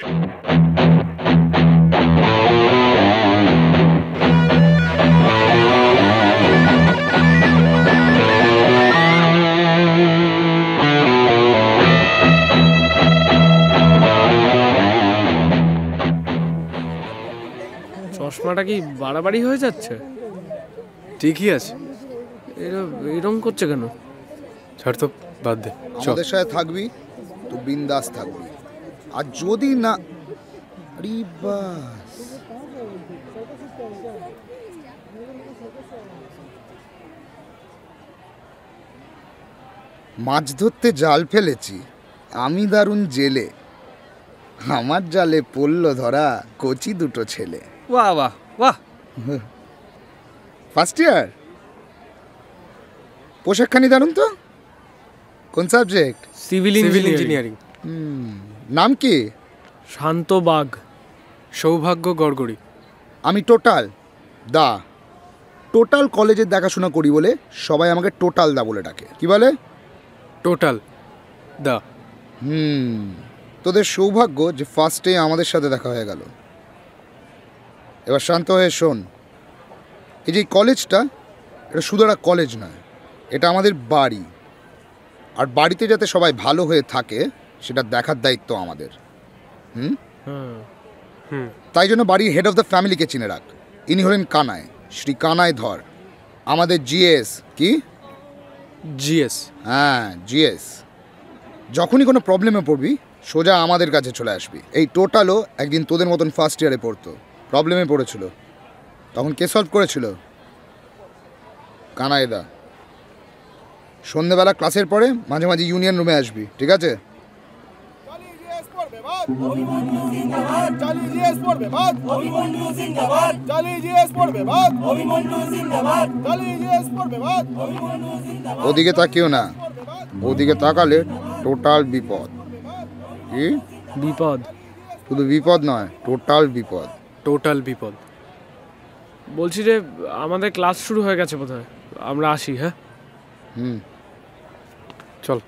চশমাটা কি বাড়াবাড়ি হয়ে যাচ্ছে? ঠিকই আছে। এরকম করছে কেন? ছাড় তো, বাদ দে। আমাদের সাথে থাকবি তো বিন্দাস থাকবি, আর যদি না আরে বাস মাছ ধরতে জাল ফেলেছি আমি দারুণ জেলে, আমার জালে পড়ল ধরা কচি দুটো ছেলে। বাহ বাহ বাহ। ফার্স্ট ইয়ার, পোশাকখানি দারুণ তো। কোন সাবজেক্ট? Civil engineering. নাম কি? শান্ত বাগ। সৌভাগ্য গড়গড়ি। আমি টোটাল কলেজের দেখাশোনা করি বলে সবাই আমাকে টোটাল দা বলে ডাকে। কি বলে? টোটাল দা। তোদের সৌভাগ্য যে ফার্স্টে আমাদের সাথে দেখা হয়ে গেল। এবার শান্ত হয়ে শোন, এই যে কলেজটা, এটা শুধু একটা কলেজ নয়, এটা আমাদের বাড়ি। আর বাড়িতে যাতে সবাই ভালো হয়ে থাকে সেটা দেখার দায়িত্ব আমাদের। তাই জন্য বাড়ির হেড অফ দ্য ফ্যামিলিকে চিনে রাখ। ইনি হলেন কানাই, শ্রী কানাই ধর, আমাদের জিএস। কি? জিএস। হ্যাঁ, জিএস। যখনই কোনো প্রবলেমে পড়বি সোজা আমাদের কাছে চলে আসবি। এই টোটালও একদিন তোদের মতন ফার্স্ট ইয়ারে পড়তো, প্রবলেমে পড়েছিল, তখন কে সলভ করেছিল? কানাইদা। সন্ধ্যেবেলা ক্লাসের পরে মাঝে মাঝে ইউনিয়ন রুমে আসবি, ঠিক আছে? ওদিকে তাকিও না, ওদিকে তাকালে টোটাল বিপদ। কি বিপদ? শুধু বিপদ নয়, টোটাল বিপদ। টোটাল বিপদ। বলছি যে আমাদের ক্লাস শুরু হয়ে গেছে বোধহয়, আমরা আসি। হ্যাঁ, চল।